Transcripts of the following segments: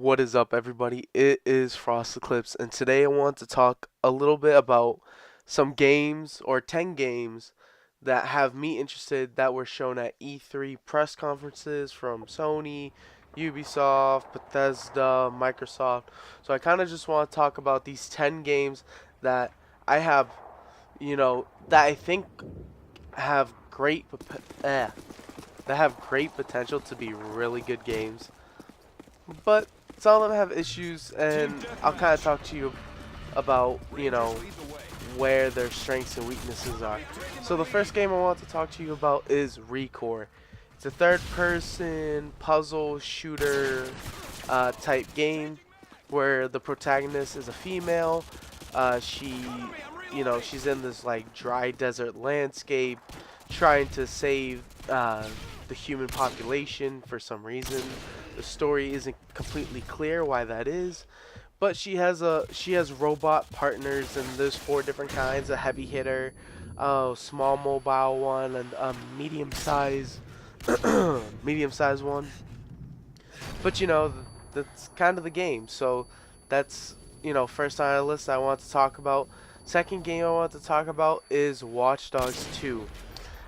What is up, everybody? It is Frost Eclipse, and today I want to talk a little bit about some games or 10 games that have me interested that were shown at E3 press conferences from Sony, Ubisoft, Bethesda, Microsoft. So I kind of just want to talk about these 10 games that I have, that I think have that have great potential to be really good games, but some of them have issues, and I'll kind of talk to you about, where their strengths and weaknesses are. So the first game I want to talk to you about is Recore. It's a third-person puzzle shooter type game where the protagonist is a female. She's in this like dry desert landscape, trying to save the human population for some reason. The story isn't completely clear why that is, but she has robot partners, and there's four different kinds: a heavy hitter, a small mobile one, and a medium size medium size one. But that's kind of the game. So that's first on our list I want to talk about. Second game I want to talk about is Watch Dogs 2.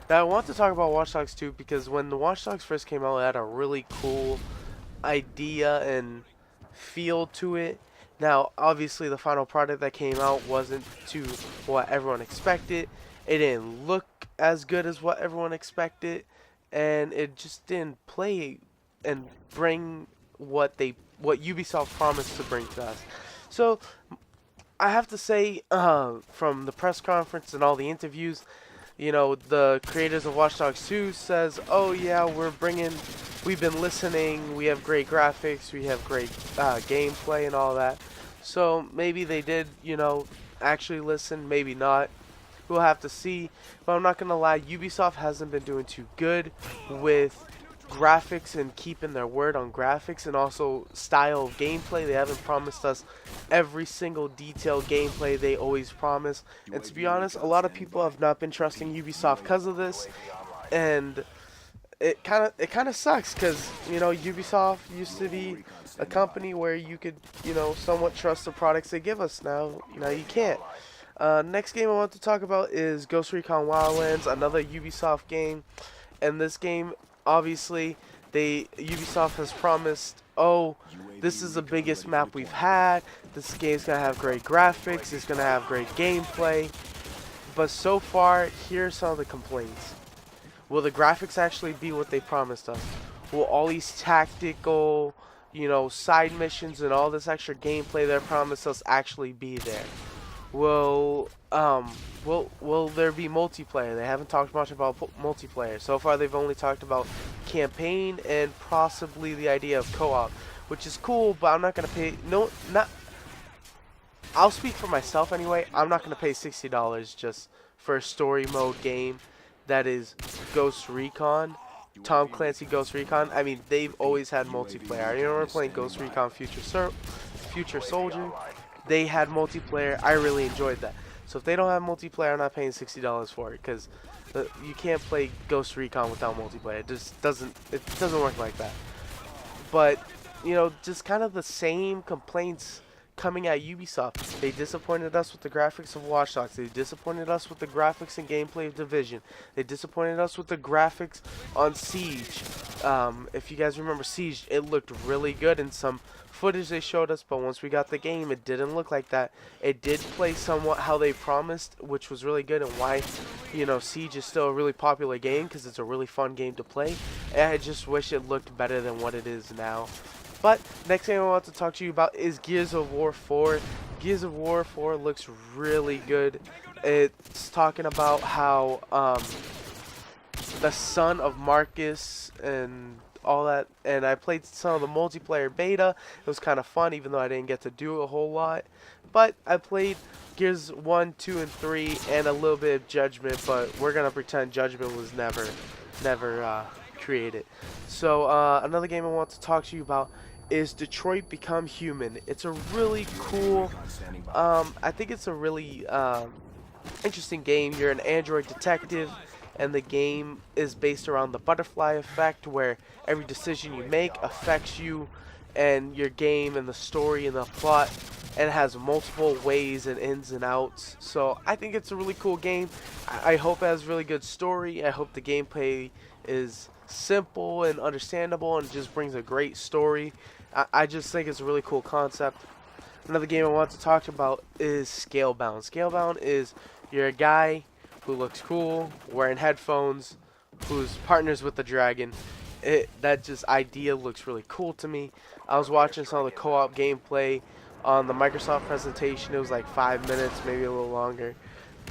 Now I want to talk about Watch Dogs 2 because when the Watch Dogs first came out, it had a really cool idea and feel to it. Now, obviously, the final product that came out wasn't to what everyone expected. It didn't look as good as what everyone expected, and it just didn't play and bring what Ubisoft promised to bring to us. So, I have to say, from the press conference and all the interviews, the creators of Watch Dogs 2 says, "Oh yeah, we've been listening. We have great graphics. We have great gameplay and all that." So maybe they did, actually listen. Maybe not. We'll have to see. But I'm not gonna lie, Ubisoft hasn't been doing too good with graphics and keeping their word on graphics, and also style of gameplay. They haven't promised us every single detailed gameplay they always promise. And to be honest, a lot of people have not been trusting Ubisoft because of this, and it kind of sucks because Ubisoft used to be a company where you could somewhat trust the products they give us. Now you can't. Next game I want to talk about is Ghost Recon Wildlands, another Ubisoft game. And this game, obviously, Ubisoft has promised, "Oh, this is the biggest map we've had. This game's gonna have great graphics. It's gonna have great gameplay." But so far, here's some of the complaints. Will the graphics actually be what they promised us? Will all these tactical, side missions and all this extra gameplay they promised us actually be there? Will there be multiplayer? They haven't talked much about multiplayer. So far they've only talked about campaign and possibly the idea of co-op, which is cool, but I'm not gonna pay I'll speak for myself anyway. I'm not gonna pay $60 just for a story mode game that is Ghost Recon. Tom Clancy Ghost Recon. I mean, they've always had multiplayer. I remember playing Ghost Recon Future Soldier. They had multiplayer. I really enjoyed that. So if they don't have multiplayer, I'm not paying $60 for it, because you can't play Ghost Recon without multiplayer. It just doesn't work like that. But just kind of the same complaints coming at Ubisoft. They disappointed us with the graphics of Watch Dogs. They disappointed us with the graphics and gameplay of Division. They disappointed us with the graphics on Siege. If you guys remember Siege, it looked really good in some footage they showed us, but once we got the game, it didn't look like that. It did play somewhat how they promised, which was really good, and why Siege is still a really popular game, because it's a really fun game to play. And I just wish it looked better than what it is now. But next thing I want to talk to you about is Gears of War 4. Gears of War 4 looks really good. It's talking about how the son of Marcus and all that, and I played some of the multiplayer beta. It was kind of fun, even though I didn't get to do a whole lot. But I played Gears 1, 2, and 3, and a little bit of Judgment, but we're gonna pretend Judgment was never created. So another game I want to talk to you about is Detroit Become Human. It's a really cool, I think it's a really interesting game. You're an android detective, and the game is based around the butterfly effect, where every decision you make affects you and your game and the story and the plot, and it has multiple ways and ins and outs. So I think it's a really cool game. I hope it has really good story. I hope the gameplay is simple and understandable and just brings a great story. I just think it's a really cool concept. Another game I want to talk about is Scalebound. Scalebound is you're a guy who looks cool, wearing headphones, who's partners with the dragon. That just idea looks really cool to me. I was watching some of the co-op gameplay on the Microsoft presentation. It was like 5 minutes, maybe a little longer,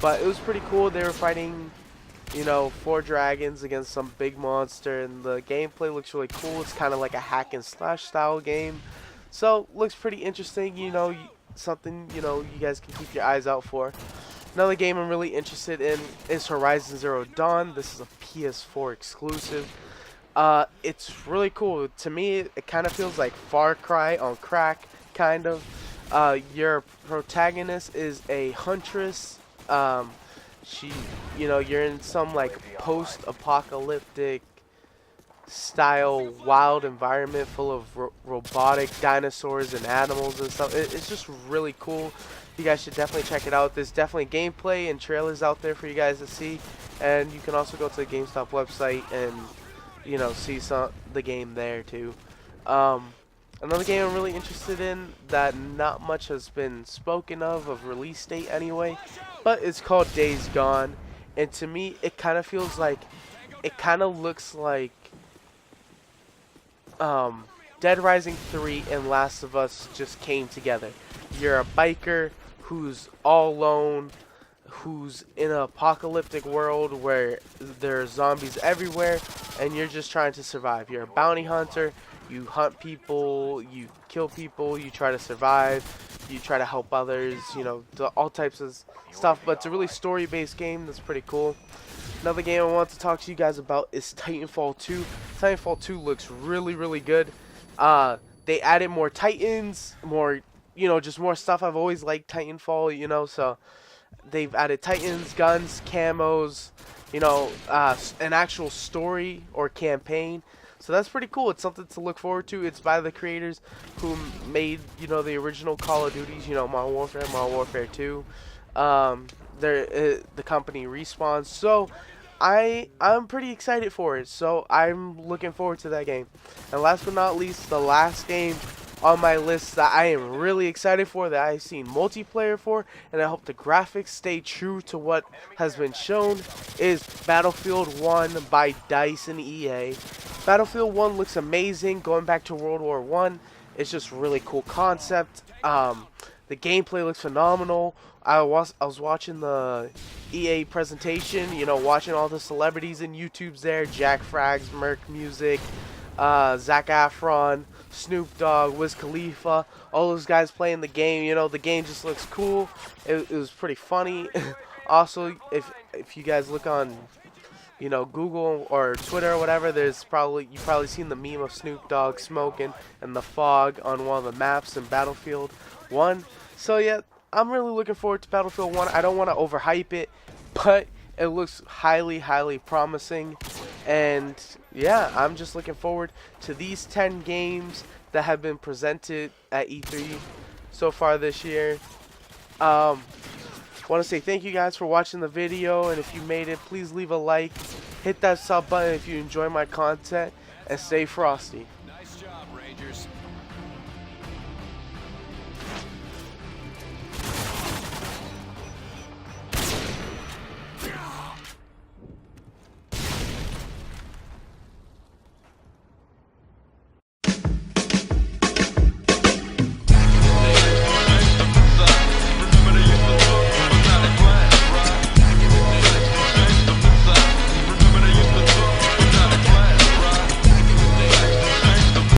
but it was pretty cool. They were fighting, you know, 4 dragons against some big monster, and the gameplay looks really cool. It's kind of like a hack and slash style game, so looks pretty interesting. You know, something, you know, you guys can keep your eyes out for. Another game I'm really interested in is Horizon Zero Dawn. This is a PS4 exclusive. It's really cool. To me, it kind of feels like Far Cry on crack, kind of. Your protagonist is a huntress. She, you know, you're in some like post-apocalyptic style wild environment full of robotic dinosaurs and animals and stuff. It's just really cool. You guys should definitely check it out. There's definitely gameplay and trailers out there for you guys to see, and you can also go to the GameStop website and, you know, see the game there too. Another game I'm really interested in that not much has been spoken of release date anyway, but it's called Days Gone, and to me it kind of feels like, it kind of looks like Dead Rising 3 and Last of Us just came together. You're a biker who's all alone, who's in an apocalyptic world where there are zombies everywhere, and you're just trying to survive. You're a bounty hunter. You hunt people, you kill people, you try to survive, you try to help others, you know, all types of stuff. But it's a really story-based game that's pretty cool. Another game I want to talk to you guys about is Titanfall 2. Titanfall 2 looks really, really good. They added more Titans, more, you know, just more stuff. I've always liked Titanfall, you know, so they've added Titans, guns, camos, you know, an actual story or campaign. So that's pretty cool. It's something to look forward to. It's by the creators who made, you know, the original Call of Duties, you know, Modern Warfare 2. The company Respawn. So I'm pretty excited for it. So I'm looking forward to that game. And last but not least, the last game on my list that I am really excited for, that I've seen multiplayer for, and I hope the graphics stay true to what has been shown, is Battlefield 1 by DICE and EA. Battlefield 1 looks amazing, going back to World War 1. It's just really cool concept. The gameplay looks phenomenal. I was watching the EA presentation, you know, watching all the celebrities and YouTubes there, Jack Frags, Merc Music, Zac Efron, Snoop Dogg, Wiz Khalifa, all those guys playing the game. You know, the game just looks cool. It was pretty funny. Also, if you guys look on, you know, Google or Twitter or whatever, you've probably seen the meme of Snoop Dogg smoking and the fog on one of the maps in Battlefield 1. So yeah, I'm really looking forward to Battlefield 1. I don't want to overhype it, but it looks highly, highly promising. And yeah, I'm just looking forward to these 10 games that have been presented at E3 so far this year. Want to say thank you guys for watching the video, and if you made it, please leave a like, hit that sub button if you enjoy my content, and stay frosty. Nice job, Rangers.